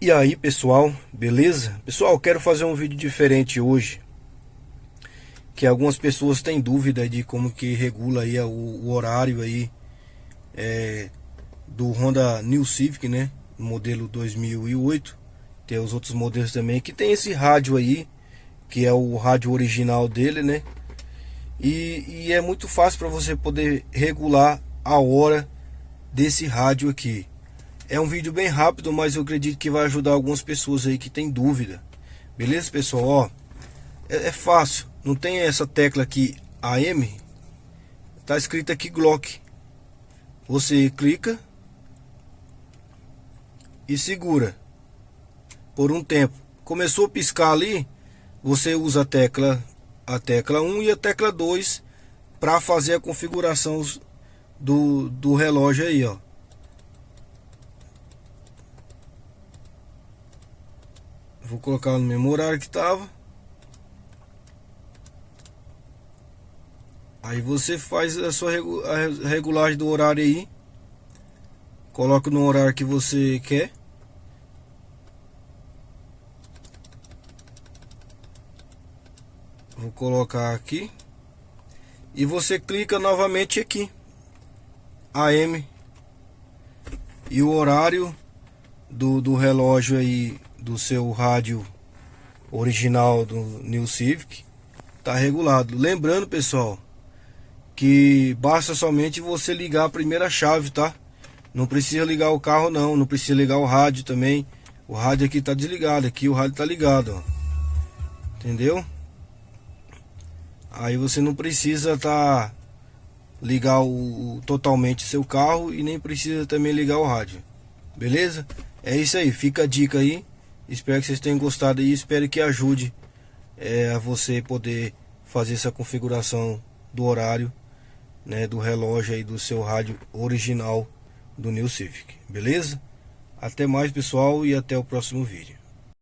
E aí pessoal, beleza? Pessoal, quero fazer um vídeo diferente hoje, que algumas pessoas têm dúvida de como que regula aí o horário aí do Honda New Civic, né? Modelo 2008. Tem os outros modelos também que tem esse rádio aí, que é o rádio original dele, né? E é muito fácil para você poder regular a hora desse rádio aqui. É um vídeo bem rápido, mas eu acredito que vai ajudar algumas pessoas aí que tem dúvida. Beleza, pessoal? Ó, é fácil. Não tem essa tecla aqui AM. Tá escrito aqui Glock. Você clica e segura por um tempo. Começou a piscar ali, você usa a tecla 1 e a tecla 2 para fazer a configuração do relógio aí, ó. Vou colocar no mesmo horário que estava. Aí você faz a sua regulagem do horário aí. Coloca no horário que você quer. Vou colocar aqui. E você clica novamente aqui. AM. E o horário do relógio aí do seu rádio original do New Civic tá regulado. Lembrando, pessoal, que basta somente você ligar a primeira chave, tá? Não precisa ligar o carro não precisa ligar o rádio também. O rádio aqui tá desligado, aqui o rádio tá ligado, ó. Entendeu? Aí você não precisa ligar totalmente seu carro e nem precisa também ligar o rádio. Beleza? É isso aí, fica a dica aí. Espero que vocês tenham gostado e espero que ajude a você poder fazer essa configuração do horário, né, do relógio aí do seu rádio original do New Civic. Beleza? Até mais, pessoal, e até o próximo vídeo.